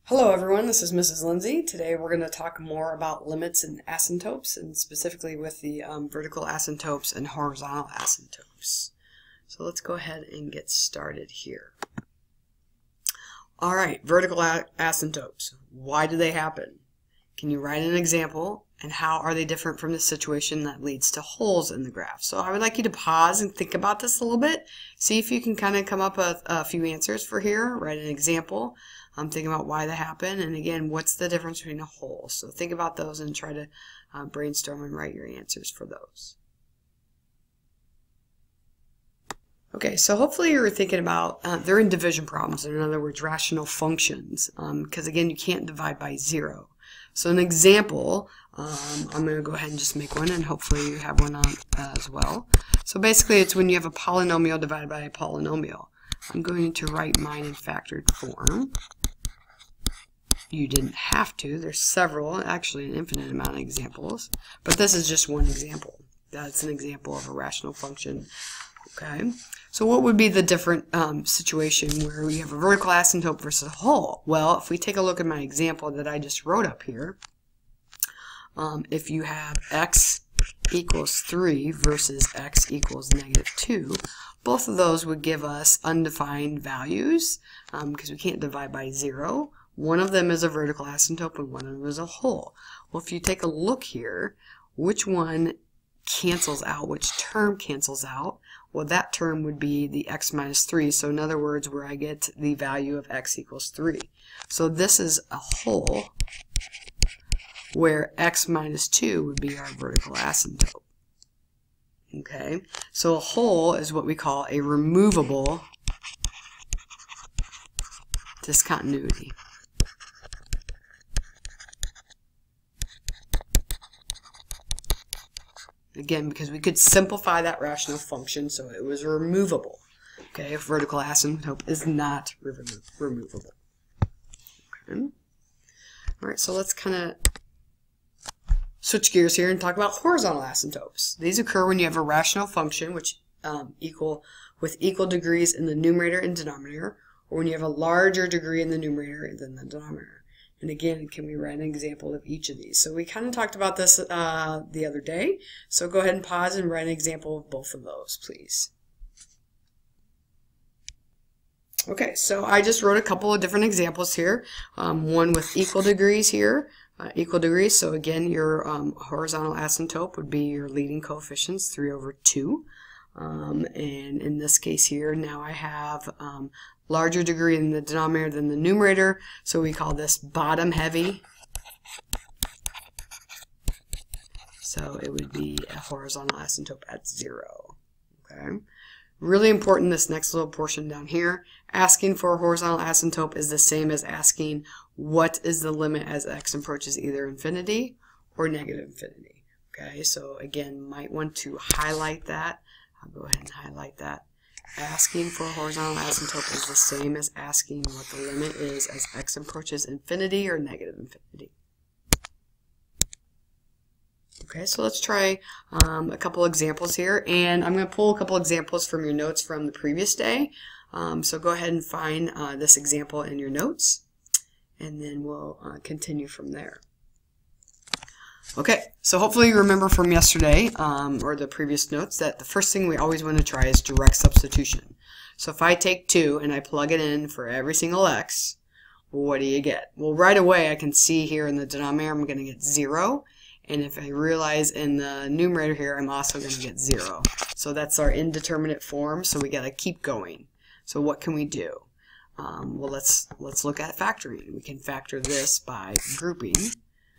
Hello everyone, this is Mrs. Lindsay. Today we're going to talk more about limits and asymptotes, and specifically with the vertical asymptotes and horizontal asymptotes. So let's go ahead and get started here. Alright, vertical asymptotes. Why do they happen? Can you write an example, and how are they different from the situation that leads to holes in the graph? So I would like you to pause and think about this a little bit. See if you can kind of come up with a few answers for here. Write an example. Think about why they happen, and again, what's the difference between a hole? So think about those and try to brainstorm and write your answers for those. Okay, so hopefully you're thinking about, they're in division problems, in other words, rational functions, because again, you can't divide by 0. So an example, I'm going to go ahead and just make one, and hopefully you have one on as well. So basically it's when you have a polynomial divided by a polynomial. I'm going to write mine in factored form. You didn't have to. There's several, actually an infinite amount of examples, but this is just one example. That's an example of a rational function. Okay, so what would be the different situation where we have a vertical asymptote versus a hole? Well, if we take a look at my example that I just wrote up here, if you have x equals 3 versus x equals -2, both of those would give us undefined values because we can't divide by 0. One of them is a vertical asymptote and one of them is a hole. Well, if you take a look here, which one cancels out, which term cancels out? Well, that term would be the x minus 3. So in other words, where I get the value of x equals 3. So this is a hole where x minus 2 would be our vertical asymptote. Okay, so a hole is what we call a removable discontinuity. Again, because we could simplify that rational function so it was removable. Okay, a vertical asymptote is not removable. Okay. Alright, so let's kind of switch gears here and talk about horizontal asymptotes. These occur when you have a rational function which with equal degrees in the numerator and denominator, or when you have a larger degree in the numerator than the denominator. And again, can we write an example of each of these? So we kind of talked about this the other day. So go ahead and pause and write an example of both of those, please. Okay, so I just wrote a couple of different examples here. One with equal degrees here. Equal degrees, so again, your horizontal asymptote would be your leading coefficients, 3/2. And in this case here, now I have larger degree in the denominator than the numerator, so we call this bottom heavy. So it would be a horizontal asymptote at 0. Okay. Really important, this next little portion down here. Asking for a horizontal asymptote is the same as asking what is the limit as x approaches either infinity or negative infinity. Okay, so again, might want to highlight that. I'll go ahead and highlight that. Asking for a horizontal asymptote is the same as asking what the limit is as x approaches infinity or negative infinity. Okay, so let's try a couple examples here, and I'm going to pull a couple examples from your notes from the previous day. So go ahead and find this example in your notes, and then we'll continue from there. Okay, so hopefully you remember from yesterday, or the previous notes, that the first thing we always want to try is direct substitution. So if I take 2 and I plug it in for every single x, what do you get? Well, right away I can see here in the denominator I'm going to get 0. And if I realize in the numerator here, I'm also going to get 0. So that's our indeterminate form, so we got to keep going. So what can we do? Well, let's look at factoring. We can factor this by grouping.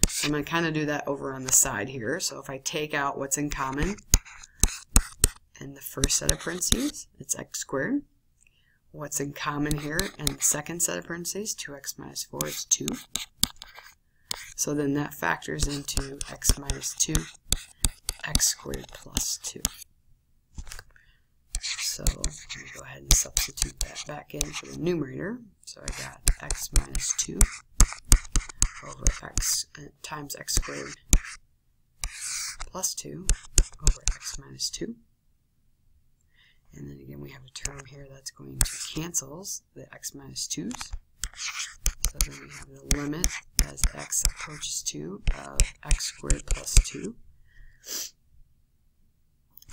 So I'm going to kind of do that over on the side here. So if I take out what's in common in the first set of parentheses, it's x squared. What's in common here in the second set of parentheses, 2x minus 4 is 2. So then that factors into x minus 2, x squared plus 2. So let me go ahead and substitute that back in for the numerator. So I got x minus 2 over x times x squared plus 2 over x minus 2. And then again we have a term here that's going to cancel the x minus 2's. So then we have the limit as x approaches 2 of x squared plus 2.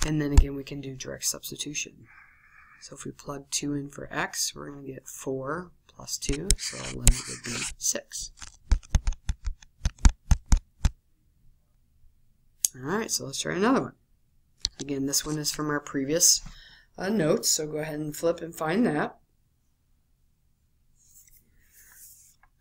And then again we can do direct substitution. So if we plug 2 in for x, we're going to get 4 plus 2, so our limit would be 6. Alright, so let's try another one. Again, this one is from our previous notes, so go ahead and flip and find that.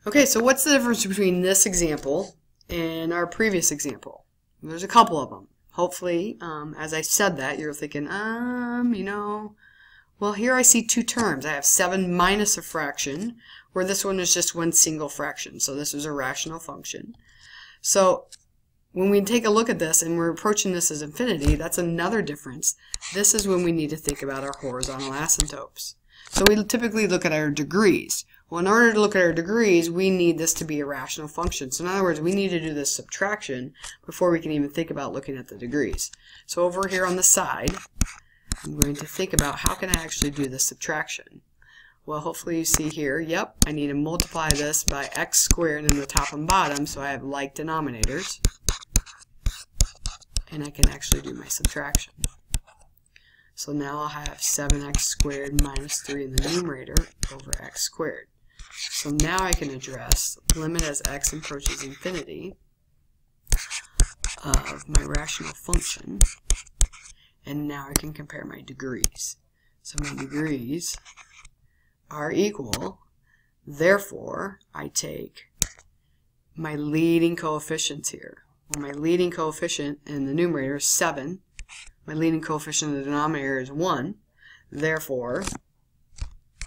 Okay, so what's the difference between this example and our previous example? There's a couple of them. Hopefully, as I said that, you're thinking, you know, well, here I see two terms. I have 7 minus a fraction, where this one is just one single fraction. So this is a rational function. So when we take a look at this and we're approaching this as infinity, that's another difference. This is when we need to think about our horizontal asymptotes. So we typically look at our degrees. Well, in order to look at our degrees, we need this to be a rational function. So in other words, we need to do this subtraction before we can even think about looking at the degrees. So over here on the side, I'm going to think about how can I actually do this subtraction. Well, hopefully you see here, yep, I need to multiply this by x squared in the top and bottom, so I have like denominators. And I can actually do my subtraction. So now I'll have 7x squared minus 3 in the numerator over x squared. So now I can address limit as x approaches infinity of my rational function. And now I can compare my degrees. So my degrees are equal. Therefore, I take my leading coefficients here. Well, my leading coefficient in the numerator is 7. My leading coefficient in the denominator is 1. Therefore,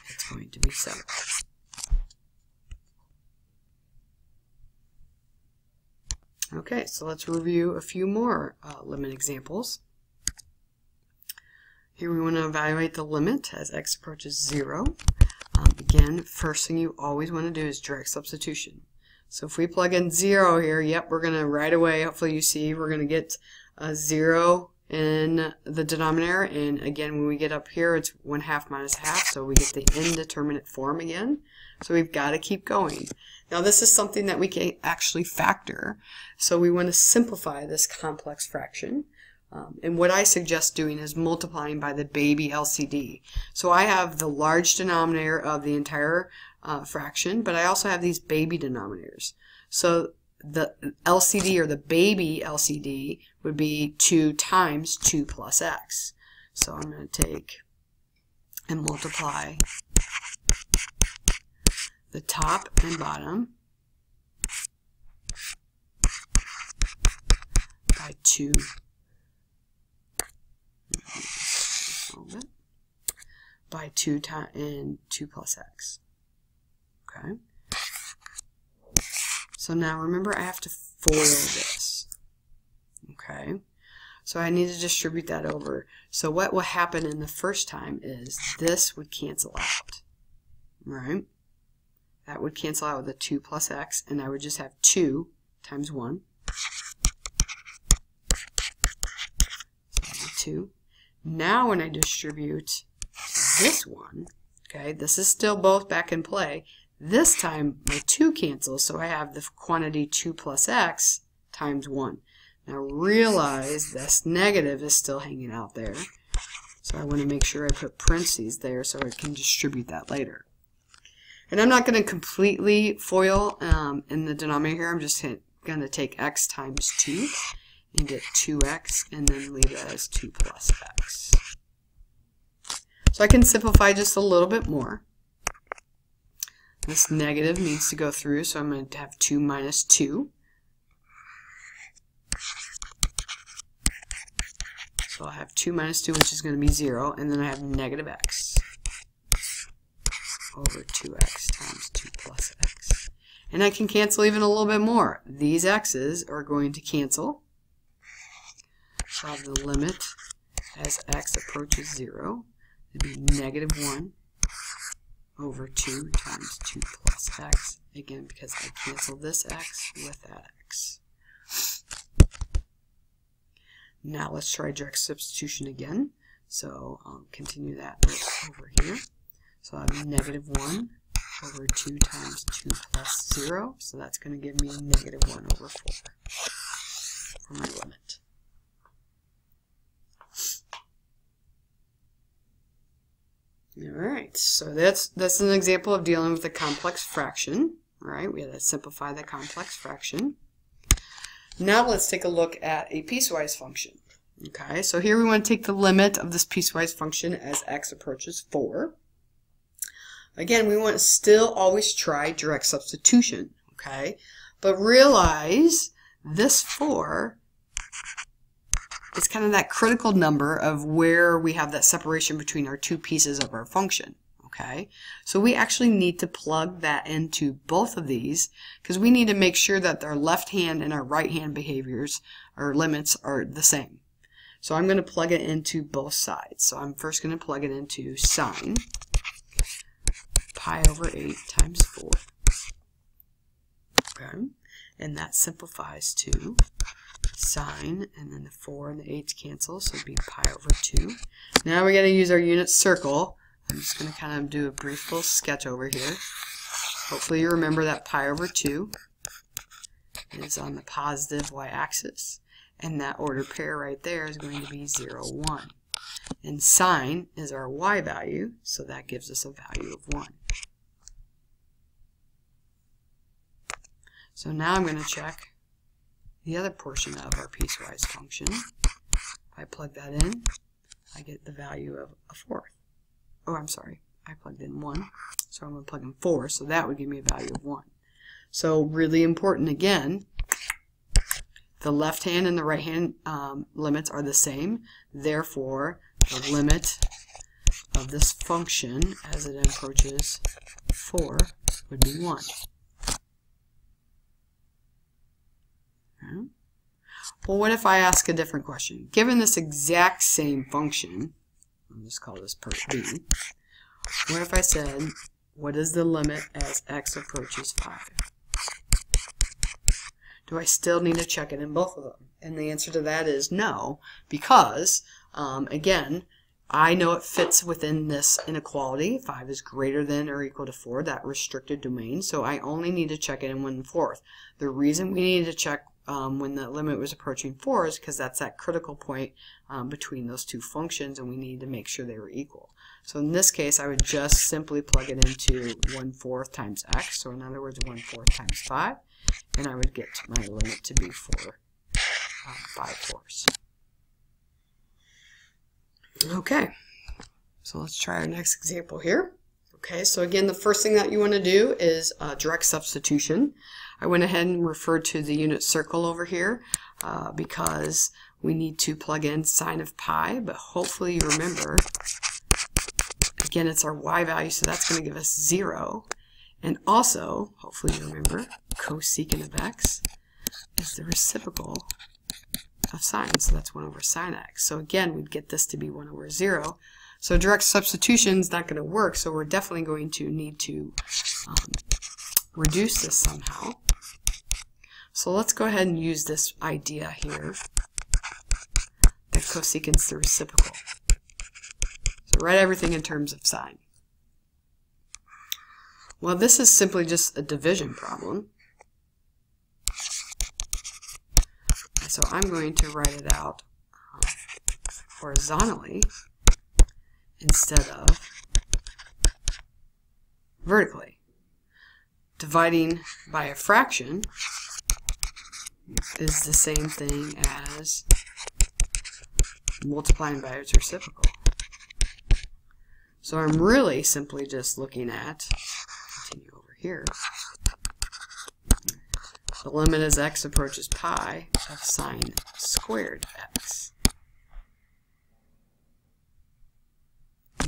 it's going to be 7. Okay, so let's review a few more limit examples. Here we want to evaluate the limit as x approaches 0. Again, first thing you always want to do is direct substitution. So if we plug in 0 here, yep, we're going to right away, hopefully you see, we're going to get a 0 in the denominator. And again, when we get up here, it's 1/2 minus half, so we get the indeterminate form again. So we've got to keep going. Now this is something that we can actually factor. So we want to simplify this complex fraction. And what I suggest doing is multiplying by the baby LCD. So I have the large denominator of the entire fraction, but I also have these baby denominators. So the LCD, or the baby LCD, would be 2 times 2 plus x. So I'm going to take and multiply the top and bottom by 2 by 2 times and 2 plus x. Okay. So now remember, I have to FOIL this. Okay. So I need to distribute that over. So what will happen in the first time is this would cancel out. Right? That would cancel out with a 2 plus x, and I would just have 2 times 1. So 2. Now when I distribute this one, okay, this is still both back in play. This time my 2 cancels, so I have the quantity 2 plus x times 1. Now realize this negative is still hanging out there. So I want to make sure I put parentheses there so I can distribute that later. And I'm not going to completely FOIL in the denominator here. I'm just going to take x times 2 and get 2x and then leave it as 2 plus x. So I can simplify just a little bit more. This negative needs to go through, so I'm going to have 2 minus 2. So I'll have 2 minus 2, which is going to be 0, and then I have negative x over 2x times 2 plus x. And I can cancel even a little bit more. These x's are going to cancel. So I have the limit as x approaches 0 to be negative 1 over 2 times 2 plus x. Again, because I canceled this x with that x. Now let's try direct substitution again. So I'll continue that over here. So I have negative 1 over 2 times 2 plus 0. So that's going to give me negative 1 over 4 for my limit. Alright, so that's an example of dealing with a complex fraction. Right, we had to simplify the complex fraction. Now let's take a look at a piecewise function. Okay, so here we want to take the limit of this piecewise function as x approaches 4. Again, we want to still always try direct substitution, okay? But realize this 4 is kind of that critical number of where we have that separation between our two pieces of our function, okay? So we actually need to plug that into both of these because we need to make sure that our left hand and our right hand behaviors or limits are the same. So I'm going to plug it into both sides. So I'm first going to plug it into sine pi over 8 times 4. Okay, and that simplifies to sine, and then the 4 and the 8's cancel, so it'd be pi over 2. Now we got to use our unit circle. I'm just going to kind of do a brief little sketch over here. Hopefully you remember that pi over 2 is on the positive y-axis, and that order pair right there is going to be 0, 1. And sine is our y value, so that gives us a value of 1. So now I'm going to check the other portion of our piecewise function. If I plug that in, I get the value of a fourth. Oh, I'm sorry, I plugged in 1, so I'm going to plug in 4, so that would give me a value of 1. So really important again, the left hand and the right hand limits are the same, therefore the limit of this function as it approaches 4 would be 1. Okay. Well, what if I ask a different question? Given this exact same function, I'll just call this part B, what if I said, what is the limit as x approaches 5? Do I still need to check it in both of them? And the answer to that is no, because, again, I know it fits within this inequality. 5 is greater than or equal to 4, that restricted domain, so I only need to check it in 1/4. The reason we need to check when the limit was approaching 4 is because that's that critical point between those two functions, and we need to make sure they were equal. So in this case, I would just simply plug it into 1/4 times x, so in other words 1/4 times 5, and I would get my limit to be 4 5/4. Okay, so let's try our next example here. Okay, so again, the first thing that you want to do is direct substitution. I went ahead and referred to the unit circle over here because we need to plug in sine of pi, but hopefully you remember, again, it's our y value, so that's going to give us 0. And also, hopefully you remember, cosecant of x is the reciprocal of sine, so that's 1 over sine x. So again, we'd get this to be 1 over 0. So direct substitution is not going to work, so we're definitely going to need to reduce this somehow. So let's go ahead and use this idea here that cosecant is the reciprocal. So write everything in terms of sine. Well, this is simply just a division problem. So I'm going to write it out horizontally instead of vertically. Dividing by a fraction is the same thing as multiplying by its reciprocal. So I'm really simply just looking at, continue over here, the limit as x approaches pi of sine squared x.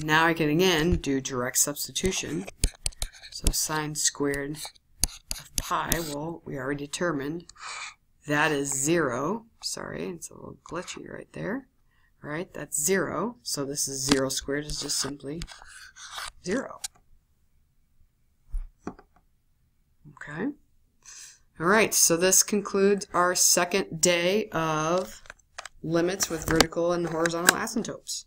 Now I can again do direct substitution. So sine squared of pi, well, we already determined that is 0. Sorry, it's a little glitchy right there. Right, that's 0. So this is 0 squared is just simply 0. Okay. Alright, so this concludes our second day of limits with vertical and horizontal asymptotes.